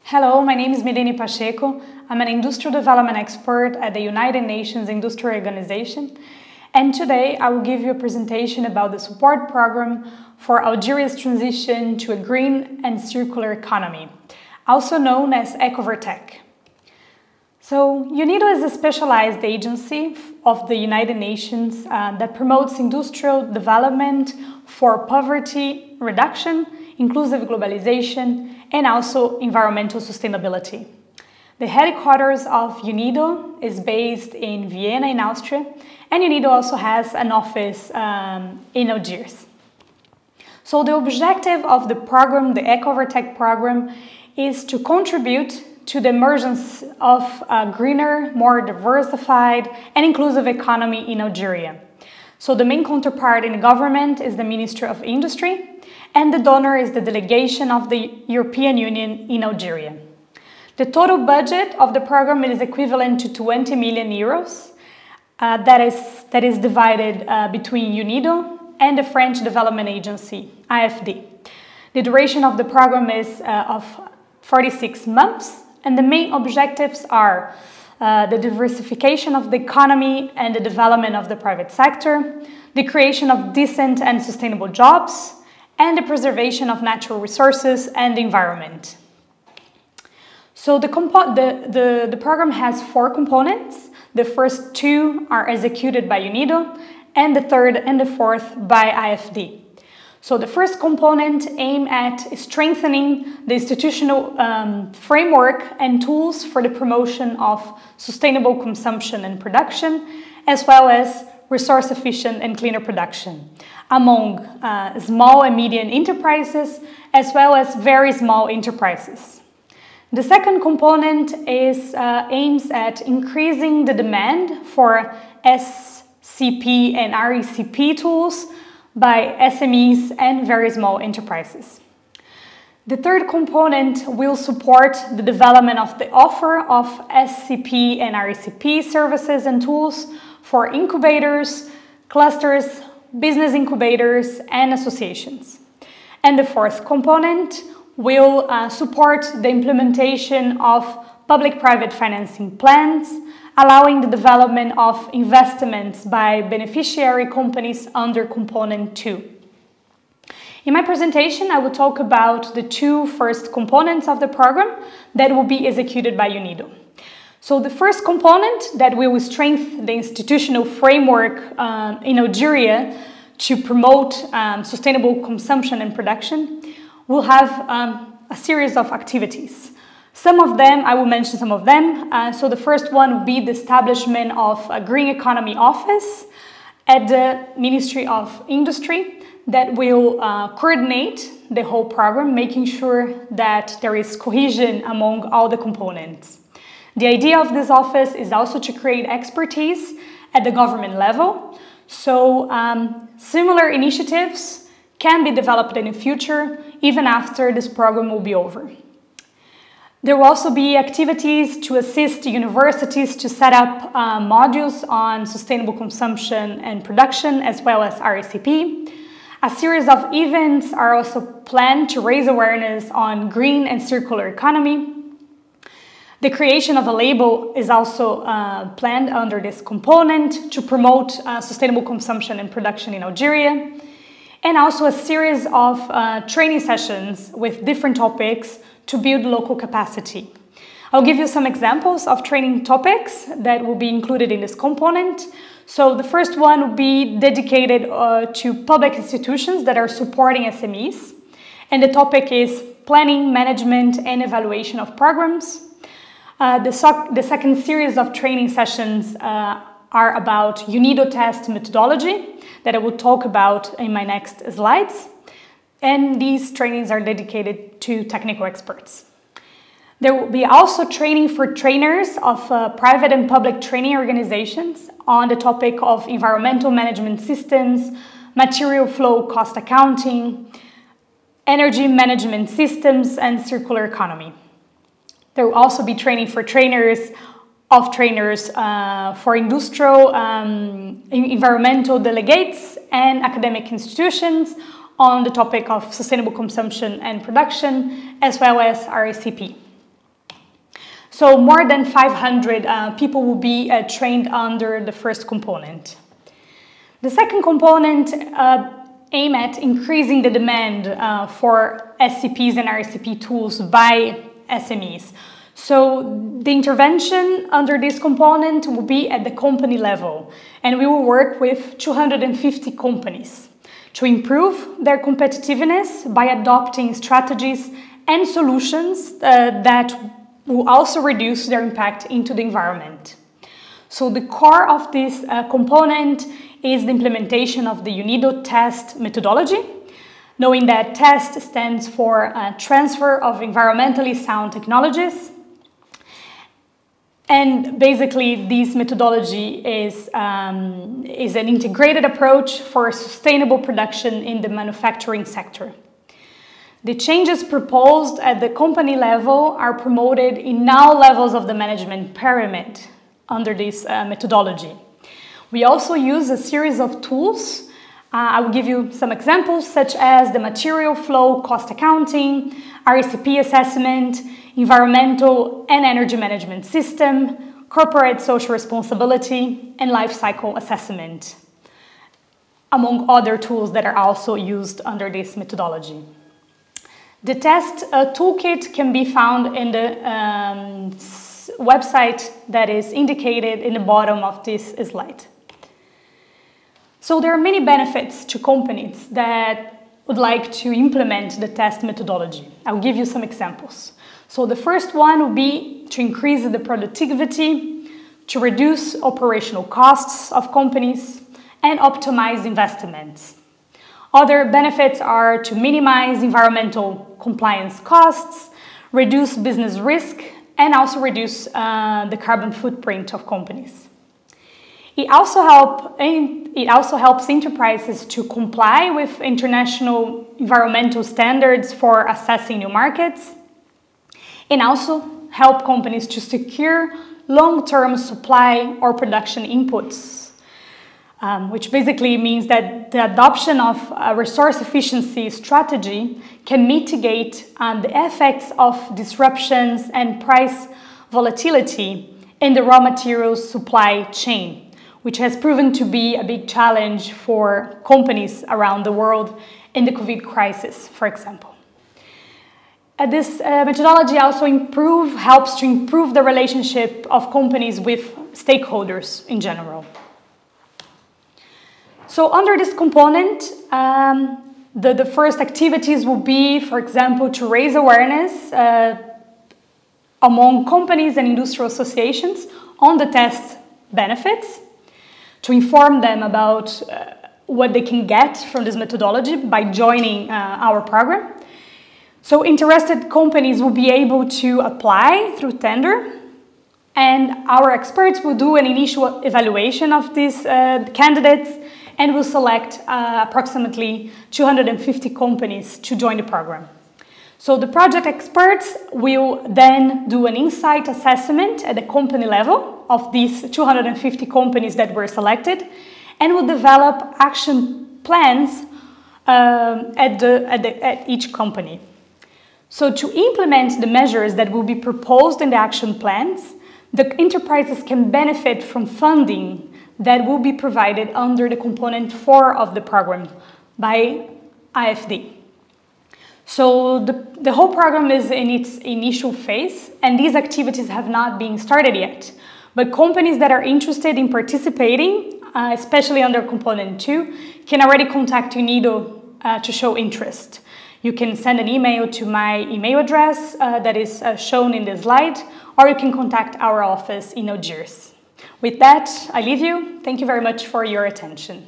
Hello, my name is Melane Pachenco. I'm an industrial development expert at the United Nations Industrial Organization, and today I will give you a presentation about the support program for Algeria's transition to a green and circular economy, also known as EcoVertec. So, Unido is a specialized agency of the United Nations that promotes industrial development for poverty reduction, inclusive globalization, and also environmental sustainability. The headquarters of Unido is based in Vienna in Austria, and Unido also has an office in Algiers. So the objective of the program, the EcoVertec program, is to contribute to the emergence of a greener, more diversified and inclusive economy in Algeria. So the main counterpart in the government is the Ministry of Industry, and the donor is the delegation of the European Union in Algeria. The total budget of the program is equivalent to 20 million euros. That is divided between Unido and the French Development Agency, AFD. The duration of the program is of 46 months, and the main objectives are the diversification of the economy and the development of the private sector, the creation of decent and sustainable jobs, and the preservation of natural resources and the environment. So the program has 4 components. The first 2 are executed by Unido, and the third and the fourth by AFD. So the first component aims at strengthening the institutional framework and tools for the promotion of sustainable consumption and production, as well as resource efficient and cleaner production among small and medium enterprises, as well as very small enterprises. The second component aims at increasing the demand for SCP and RECP tools by SMEs and very small enterprises. The third component will support the development of the offer of SCP and RECP services and tools for incubators, clusters, business incubators, and associations. And the fourth component will support the implementation of public-private financing plans, allowing the development of investments by beneficiary companies under Component 2. In my presentation, I will talk about the 2 first components of the program that will be executed by Unido. So the first component that will strengthen the institutional framework in Algeria to promote sustainable consumption and production will have a series of activities. Some of them, I will mention some of them. So the first one will be the establishment of a Green Economy Office at the Ministry of Industry that will coordinate the whole program, making sure that there is cohesion among all the components. The idea of this office is also to create expertise at the government level, so similar initiatives can be developed in the future, even after this program will be over. There will also be activities to assist universities to set up modules on sustainable consumption and production, as well as RECP. A series of events are also planned to raise awareness on green and circular economy. The creation of a label is also planned under this component to promote sustainable consumption and production in Algeria, and also a series of training sessions with different topics to build local capacity. I'll give you some examples of training topics that will be included in this component. So the first one will be dedicated to public institutions that are supporting SMEs, and the topic is planning, management, and evaluation of programs. The second series of training sessions are about Unido test methodology that I will talk about in my next slides. And these trainings are dedicated to technical experts. There will be also training for trainers of private and public training organizations on the topic of environmental management systems, material flow cost accounting, energy management systems, and circular economy. There will also be training for trainers for industrial environmental delegates and academic institutions on the topic of sustainable consumption and production, as well as RECP. So more than 500 people will be trained under the first component. The second component aims at increasing the demand for SCPs and RCP tools by SMEs. So the intervention under this component will be at the company level, and we will work with 250 companies to improve their competitiveness by adopting strategies and solutions that will also reduce their impact into the environment. So the core of this component is the implementation of the Unido test methodology, knowing that TEST stands for Transfer of Environmentally Sound Technologies. And basically, this methodology is an integrated approach for sustainable production in the manufacturing sector. The changes proposed at the company level are promoted in all levels of the management pyramid under this methodology. We also use a series of tools. I will give you some examples, such as the material flow cost accounting, RCP assessment, environmental and energy management system, corporate social responsibility, and life cycle assessment, among other tools that are also used under this methodology. The test toolkit can be found in the website that is indicated in the bottom of this slide. So there are many benefits to companies that would like to implement the test methodology. I'll give you some examples. So the first one would be to increase the productivity, to reduce operational costs of companies, and optimize investments. Other benefits are to minimize environmental compliance costs, reduce business risk, and also reduce the carbon footprint of companies. It also helps enterprises to comply with international environmental standards for assessing new markets, and also help companies to secure long-term supply or production inputs, which basically means that the adoption of a resource efficiency strategy can mitigate the effects of disruptions and price volatility in the raw materials supply chain, which has proven to be a big challenge for companies around the world in the COVID crisis, for example. This methodology also helps to improve the relationship of companies with stakeholders in general. So under this component, the first activities will be, for example, to raise awareness among companies and industrial associations on the test benefits, to inform them about what they can get from this methodology by joining our program. So interested companies will be able to apply through tender, and our experts will do an initial evaluation of these candidates and will select approximately 250 companies to join the program. So the project experts will then do an insight assessment at the company level of these 250 companies that were selected, and will develop action plans at each company. So to implement the measures that will be proposed in the action plans, the enterprises can benefit from funding that will be provided under the component 4 of the program by AFD. So the whole program is in its initial phase, and these activities have not been started yet. But companies that are interested in participating, especially under component 2, can already contact Unido to show interest. You can send an email to my email address that is shown in the slide, or you can contact our office in Algiers. With that, I leave you. Thank you very much for your attention.